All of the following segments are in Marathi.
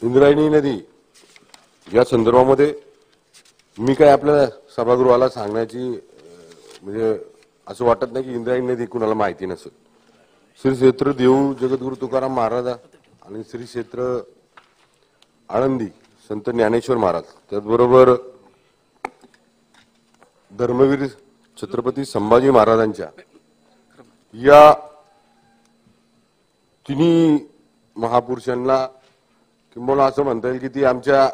इंद्रायणी नदी या संदर्भामध्ये मी काय आपल्या सभागृहाला सांगण्याची म्हणजे असं वाटत नाही की इंद्रायणी नदी कुणाला माहिती नसेल। श्री क्षेत्र देऊ जगद्गुरु तुकाराम महाराज आणि श्री क्षेत्र आळंदी संत ज्ञानेश्वर महाराज त्याचबरोबर धर्मवीर छत्रपती संभाजी महाराजांच्या या तिन्ही महापुरुषांना किंबहुना असं म्हणता येईल की ती आमच्या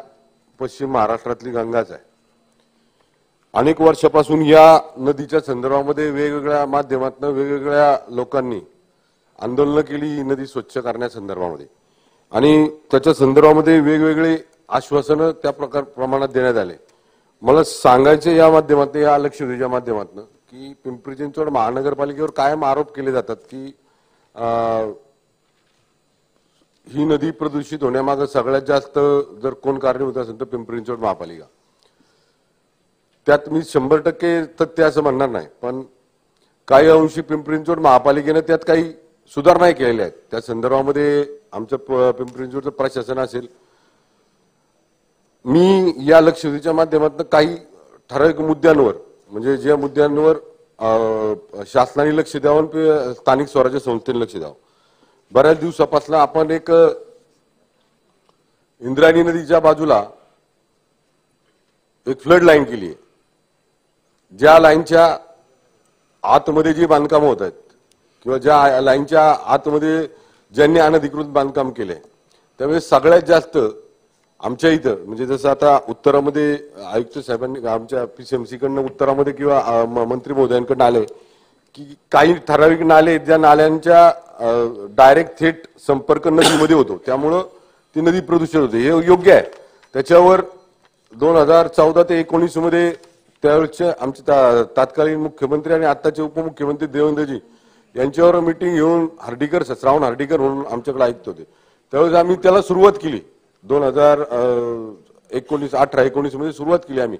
पश्चिम महाराष्ट्रातली गंगाच आहे। अनेक वर्षापासून या नदीच्या संदर्भामध्ये वेगवेगळ्या माध्यमातून वेगवेगळ्या लोकांनी आंदोलन केली ही नदी स्वच्छ करण्यासंदर्भामध्ये आणि त्याच्या संदर्भामध्ये वेगवेगळे आश्वासनं त्या प्रमाणात देण्यात आले। मला सांगायचे या माध्यमातून या लक्षवेधीच्या माध्यमातून की पिंपरी चिंचवड महानगरपालिकेवर कायम आरोप केले जातात की ही नदी प्रदूषित होण्यामागे सगळ्यात जास्त जर कोण कारणीभूत असेल तर पिंपरी चिंचवड महापालिका। त्यात मी 100% तथ्य असं म्हणणार नाही, पण काही अंशी पिंपरी चिंचवड महापालिकेने त्यात काही सुधारणा केलेल्या आहेत। त्या संदर्भामध्ये आमचं पिंपरी चिंचवडचं प्रशासन असेल, मी या लक्षवेधीच्या माध्यमातून काही ठराविक मुद्द्यांवर म्हणजे ज्या मुद्द्यांवर शासनाने लक्ष द्यावं स्थानिक स्वराज्य संस्थेने लक्ष द्यावं। बऱ्याच दिवसापासून आपण एक इंद्रायणी नदीच्या बाजूला एक फ्लड लाईन केली आहे, ज्या लाईनच्या आतमध्ये जी बांधकाम होत आहेत किंवा ज्या लाईनच्या आतमध्ये ज्यांनी अनधिकृत बांधकाम केले त्यामुळे सगळ्यात जास्त आमच्या इथं म्हणजे जसं आता उत्तरामध्ये आयुक्त साहेबांनी आमच्या पीसीएमसी कडनं उत्तरामध्ये किंवा मंत्री महोदयांकडून आले की काही ठराविक नाले ज्या नाल्यांच्या डायरेक्ट थेट संपर्क नदीमध्ये होतो त्यामुळं ती नदी प्रदूषित होते, हे योग्य आहे। त्याच्यावर 2014 ते 19 मध्ये त्यावेळेचे आमचे तत्कालीन मुख्यमंत्री आणि आताचे उपमुख्यमंत्री देवेंद्रजी यांच्यावर मीटिंग घेऊन हर्डीकर श्रावण हर्डीकर म्हणून आमच्याकडे ऐकत होते, त्यावेळेस आम्ही त्याला सुरुवात केली 2018-19 मध्ये सुरुवात केली आम्ही।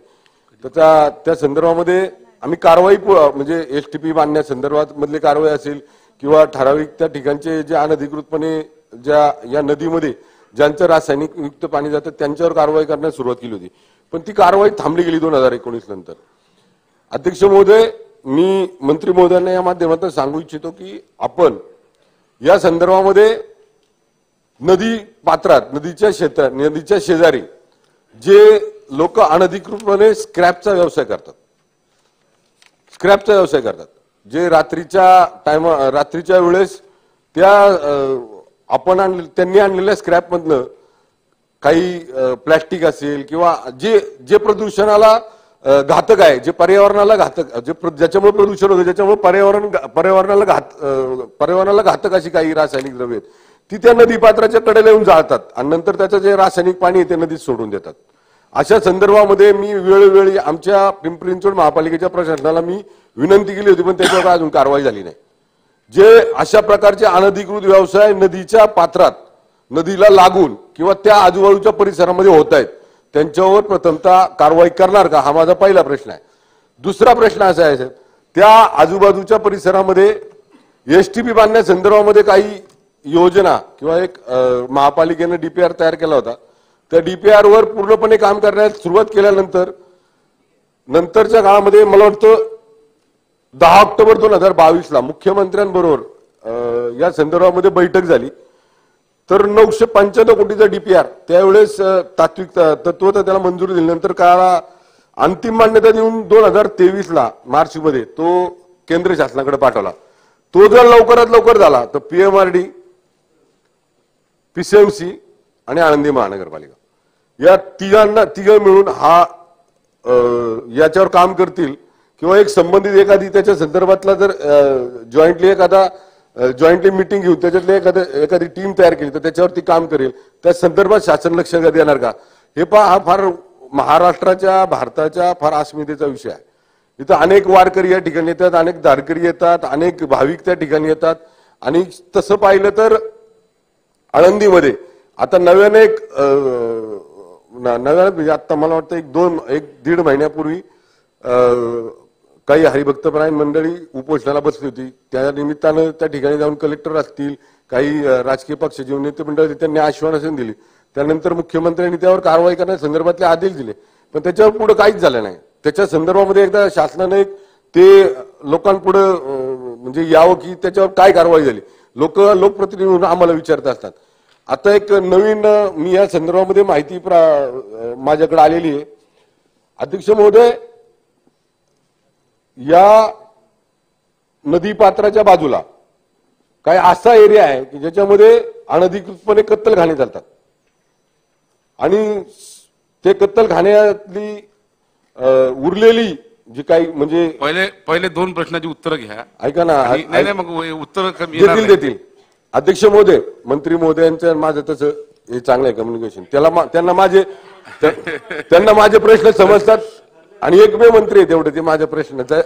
त्या संदर्भामध्ये आम्ही कारवाई म्हणजे एसटीपी बांधण्यासंदर्भात मधली कारवाई असेल किंवा ठराविक त्या ठिकाणचे जे अनधिकृतपणे ज्या या नदीमध्ये ज्यांचं रासायनिक युक्त पाणी जातं त्यांच्यावर कारवाई करण्यास सुरुवात केली होती, पण ती कारवाई थांबली गेली 2019 नंतर। अध्यक्ष महोदय, मी मंत्री महोदयांना या माध्यमातून सांगू इच्छितो की आपण या संदर्भामध्ये नदी पात्रात नदीच्या शेजारी जे लोक अनधिकृतपणे स्क्रॅपचा व्यवसाय करतात जे रात्रीच्या वेळेस त्या त्यांनी आणलेल्या स्क्रॅप मधनं काही प्लास्टिक असेल किंवा जे प्रदूषणाला घातक आहे, जे पर्यावरणाला घातक ज्याच्यामुळे प्रदूषण होतं ज्याच्यामुळे पर्यावरणाला घातक अशी काही रासायनिक द्रव्ये आहेत ती त्या नदीपात्राच्या कडेला येऊन जाळतात आणि नंतर त्याचं जे रासायनिक पाणी आहे ते नदीत सोडून देतात। अशा संदर्भामध्ये मी वेळोवेळी आमच्या पिंपरी चिंचवड महापालिकेच्या प्रशासनाला मी विनंती केली होती, पण त्याच्यावर अजून कारवाई झाली नाही। जे अशा प्रकारचे अनधिकृत व्यवसाय नदीच्या पात्रात नदीला लागून किंवा त्या आजूबाजूच्या परिसरामध्ये होत आहेत त्यांच्यावर प्रथमतः कारवाई करणार का, हा माझा पहिला प्रश्न आहे। दुसरा प्रश्न असा आहे साहेब, त्या आजूबाजूच्या परिसरामध्ये एसटीपी बांधण्यासंदर्भामध्ये काही योजना किंवा एक महापालिकेने डीपीआर तयार केला होता, त्या डीपीआर वर पूर्णपणे काम करण्यास सुरुवात केल्यानंतर नंतरच्या काळामध्ये मला वाटतं 10 ऑक्टोबर 2022 मुख्यमंत्र्यांबरोबर या संदर्भामध्ये बैठक झाली, तर 995 कोटीचा डीपीआर त्यावेळेस तात्विक तत्व तर त्याला मंजुरी दिल्यानंतर काळाला अंतिम मान्यता देऊन 2023 मार्च मध्ये तो केंद्र शासनाकडे पाठवला। तो जर लवकरात लवकर झाला तर पीएमआरडी, पीसीएमसी आणि आळंदी महानगरपालिका या तिघ मिळून हा याच्यावर काम करतील किंवा एक संबंधित एखादी त्याच्या संदर्भातला जर जॉईंटली मीटिंग घेऊन त्याच्यातले एखादी टीम तयार केली तर त्याच्यावरती काम करेल, त्या संदर्भात शासन लक्ष देणार का, हे हा फार महाराष्ट्राच्या भारताच्या फार अस्मितेचा विषय आहे। इथं अनेक वारकरी या ठिकाणी येतात, अनेक धारकरी येतात, अनेक भाविक त्या ठिकाणी येतात आणि तसं पाहिलं तर आळंदीमध्ये आता नव्याने म्हणजे आता मला वाटतं 1-1.5 महिन्यापूर्वी काही हरिभक्तपरायण मंडळी उपोषणाला बसली होती, त्या निमित्तानं त्या ठिकाणी जाऊन कलेक्टर असतील काही राजकीय पक्षाचे नेते मंडळी त्यांनी आश्वासन दिली, त्यानंतर मुख्यमंत्र्यांनी त्यावर कारवाई करण्याच्या संदर्भातले आदेश दिले, पण त्याच्यावर पुढे काहीच झालं नाही. त्याच्या संदर्भामध्ये एकदा शासनाने ते लोकांपुढे म्हणजे यावं की त्याच्यावर काय कारवाई झाली. लोकप्रतिनिधी म्हणून आम्हाला विचारत असतात. आता एक नवीन मी या संदर्भामध्ये माहिती माझ्याकडे आलेली आहे. अध्यक्ष महोदय, या नदी पात्राच्या बाजूला काय असा एरिया आहे की ज्याच्यामध्ये अनधिकृतपणे कत्तलखाने चालतात आणि ते कत्तलखान्यातली उरलेली जी काही म्हणजे पहिले दोन प्रश्नाची उत्तरं घ्या. ऐका ना. नाही मग उत्तर देतील. अध्यक्ष महोदय, मंत्री महोदयांचं माझं तसं हे चांगलं आहे कम्युनिकेशन. त्यांना माझे प्रश्न समजतात आणि एकमेव मंत्री आहे तेवढे ते माझ्या प्रश्नाचा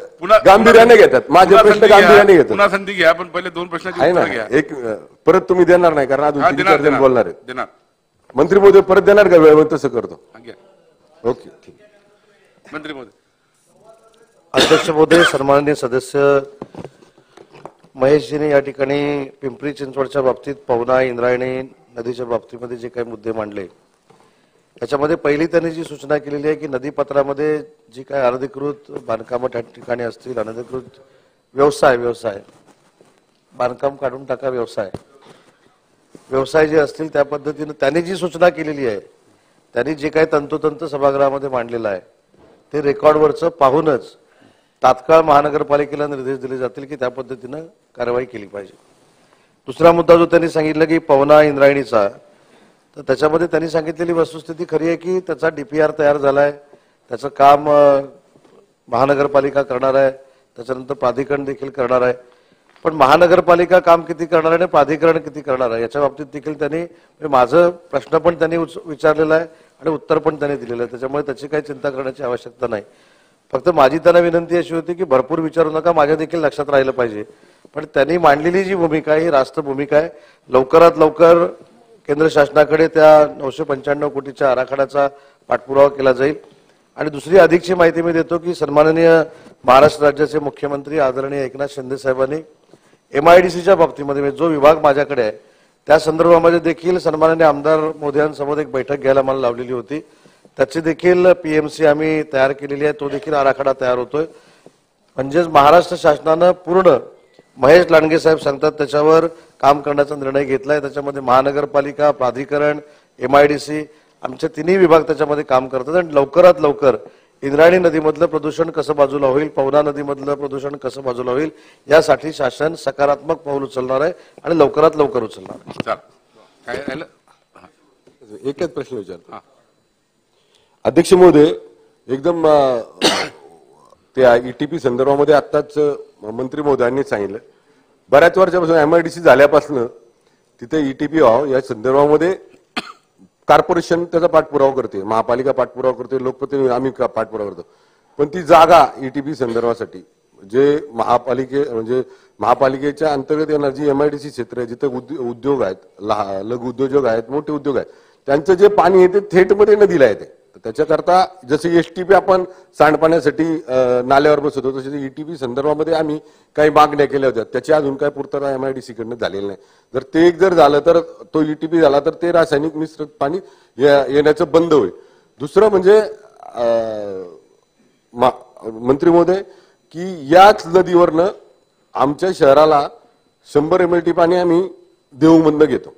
गांभीर्याने घेतात. माझे प्रश्न गांभीर्याने घेतात. पुन्हा संधी घ्या, पण पहिले दोन प्रश्नाची उत्तर घ्या. एक परत तुम्ही देणार नाही कारण अजून 3-4 जण बोलणार आहेत. देणार. मंत्री महोदय परत देणार का वेळ? तसं करतो. ओके, ठीक. मंत्री महोदय. अध्यक्ष महोदय, सन्माननीय सदस्य महेशजीने या ठिकाणी पिंपरी चिंचवडच्या बाबतीत पवना इंद्रायणी नदीच्या बाबतीमध्ये जे काही मुद्दे मांडले त्याच्यामध्ये पहिली त्यांनी जी सूचना केलेली आहे की नदीपात्रामध्ये जी काही अनधिकृत बांधकामं त्या ठिकाणी असतील, अनधिकृत व्यवसाय बांधकाम काढून टाका व्यवसाय जे असतील त्या पद्धतीने त्यांनी जी सूचना केलेली आहे, त्यांनी जे काही तंतोतंत सभागृहामध्ये मांडलेलं आहे ते रेकॉर्डवरचं पाहूनच तात्काळ महानगरपालिकेला निर्देश दिले जातील की त्या पद्धतीनं कारवाई केली पाहिजे. दुसरा मुद्दा जो त्यांनी सांगितलं की पवना इंद्रायणीचा, तर त्याच्यामध्ये त्यांनी सांगितलेली वस्तुस्थिती खरी आहे की त्याचा DPR तयार झालाय, त्याचं काम महानगरपालिका करणार आहे, त्याच्यानंतर प्राधिकरण देखील करणार आहे. पण महानगरपालिका काम किती करणार आहे आणि प्राधिकरण किती करणार आहे याच्या बाबतीत देखील त्यांनी माझं प्रश्न पण त्यांनी विचारलेला आहे आणि उत्तर पण त्यांनी दिलेलं आहे. त्याच्यामुळे त्याची काही चिंता करण्याची आवश्यकता नाही. फक्त माझी त्यांना विनंती अशी होती की भरपूर विचारू नका, माझ्या देखील लक्षात राहिलं पाहिजे. पण त्यांनी मांडलेली जी भूमिका आहे ही रास्त भूमिका आहे. लवकरात लवकर केंद्र शासनाकडे त्या 995 कोटीच्या आराखड्याचा पाठपुरावा केला जाईल. आणि दुसरी अधिकची माहिती मी देतो की सन्माननीय महाराष्ट्र राज्याचे मुख्यमंत्री आदरणीय एकनाथ शिंदे साहेबांनी MIDCच्या बाबतीमध्ये जो विभाग माझ्याकडे आहे त्या संदर्भामध्ये देखील सन्माननीय आमदार मोदयांसमोर एक बैठक घ्यायला मला लावलेली होती. त्याची देखील PMC आम्ही तयार केलेली आहे, तो देखील आराखडा तयार होतोय. म्हणजेच महाराष्ट्र शासनानं पूर्ण महेश लांडगे साहेब सांगतात त्याच्यावर काम करण्याचा निर्णय घेतलाय. त्याच्यामध्ये महानगरपालिका, प्राधिकरण, MIDC आमचे तिन्ही विभाग त्याच्यामध्ये काम करतात आणि लवकरात लवकर इंद्रायणी नदीमधलं प्रदूषण कसं बाजूला होईल, पवना नदीमधलं प्रदूषण कसं बाजूला होईल यासाठी शासन सकारात्मक पाऊल उचलणार आहे आणि लवकरात लवकर उचलणार आहे. एकच प्रश्न विचारतो अध्यक्ष महोदय. एकदम त्या ETP संदर्भामध्ये आत्ताच मंत्री महोदयांनी सांगितलं बऱ्याच वर्षापासून MIDC झाल्यापासून तिथे ETP व्हावं या संदर्भामध्ये कॉर्पोरेशन त्याचा पाठपुरावा करते, महापालिका पाठपुरावा करते, लोकप्रतिनिधी आम्ही पाठपुरावा करतो. पण ती जागा ETP संदर्भासाठी जे महापालिकेच्या अंतर्गत येणार जी MIDC क्षेत्र आहे जिथे उद्योग आहेत, लघु उद्योजक आहेत, मोठे उद्योग आहेत, त्यांचं जे पाणी आहे ते थेट मध्ये नदीला येते. त्याच्याकरता जसे STP आपण सांडपाण्यासाठी नाल्यावर बसवतो तसे ETP संदर्भामध्ये आम्ही काही मागण्या केल्या होत्या. त्याची अजून काही पूर्तता MIDC कडनं झालेली नाही. जर ते एक जर झालं तर तो ETP झाला तर ते रासायनिक मिश्रित पाणी येण्याचं बंद होईल. दुसरं म्हणजे मंत्री महोदय की याच नदीवरनं आमच्या शहराला 100 MLT पाणी आम्ही देऊमधनं घेतो.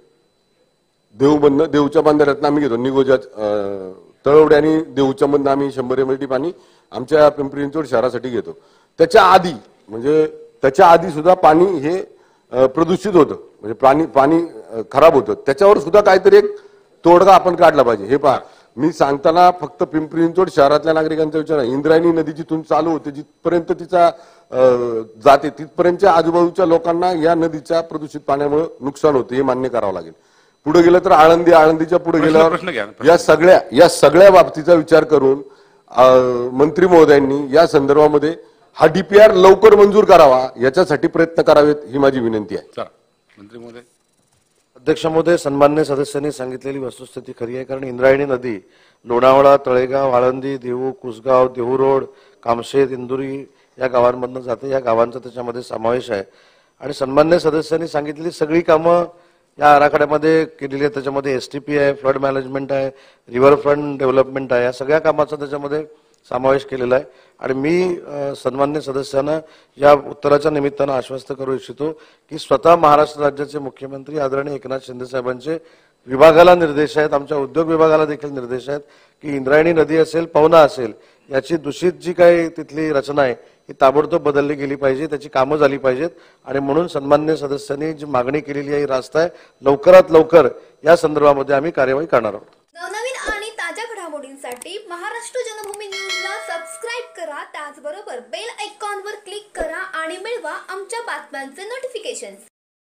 देऊच्या बांधाऱ्यातनं आम्ही घेतो. निगोजा तळवडे आणि देऊच्या मधनं आम्ही 100 MLT पाणी आमच्या पिंपरी चिंचवड शहरासाठी घेतो. त्याच्या आधी सुद्धा पाणी हे प्रदूषित होतं, म्हणजे पाणी खराब होतं. त्याच्यावर सुद्धा काहीतरी एक तोडगा आपण काढला पाहिजे. हे पहा, मी सांगताना फक्त पिंपरी चिंचवड शहरातल्या नागरिकांचा विचार आहे. इंद्रायणी नदी जिथून चालू होते जिथपर्यंत तिचा जाते तिथपर्यंतच्या आजूबाजूच्या लोकांना या नदीच्या प्रदूषित पाण्यामुळे नुकसान होते हे मान्य करावं लागेल. पुढे गेलं तर आळंदीच्या पुढे गेल्यावर या सगळ्या बाबतीचा विचार करून मंत्री महोदयांनी या संदर्भामध्ये हा DPR लवकर मंजूर करावा याच्यासाठी प्रयत्न करावेत ही माझी विनंती आहे. मंत्री महोदय. अध्यक्ष महोदय, सन्मान्य सदस्यांनी सांगितलेली वस्तुस्थिती खरी आहे. कारण इंद्रायणी नदी लोणावळा, तळेगाव, आळंदी, देहू, कुसगाव, देहू रोड, कामशेत, इंदुरी या गावांमधून जाते. या गावांचा त्याच्यामध्ये समावेश आहे. आणि सन्मान्य सदस्यांनी सांगितलेली सगळी कामं या आराखड्यामध्ये केलेली आहे. त्याच्यामध्ये STP आहे, फ्लड मॅनेजमेंट आहे, रिव्हरफ्रंट डेव्हलपमेंट आहे, या सगळ्या कामाचा त्याच्यामध्ये समावेश केलेला आहे. आणि मी सन्मान्य सदस्यांना या उत्तराच्या निमित्तानं आश्वस्त करू इच्छितो की स्वतः महाराष्ट्र राज्याचे मुख्यमंत्री आदरणीय एकनाथ शिंदे साहेबांचे विभागाला निर्देश आहेत, आमच्या उद्योग विभागाला देखील निर्देश आहेत की इंद्रायणी नदी असेल, पवना असेल, याची दूषित जी काही तिथली रचना आहे ही ताबडतोब बदलली गेली पाहिजे, त्याची कामं झाली पाहिजेत. आणि म्हणून सन्मान्य सदस्यांनी जी मागणी केलेली आहे ही रास्त आहे. लवकरात लवकर या संदर्भामध्ये आम्ही कार्यवाही करणार आहोत. नवनवीन आणि ताज्या घडामोडींसाठी महाराष्ट्र जनभूमी न्यूजला सबस्क्राईब करा, त्याचबरोबर बेल आयकॉनवर क्लिक करा आणि मिळवा आमच्या बातम्यांचे नोटिफिकेशन्स.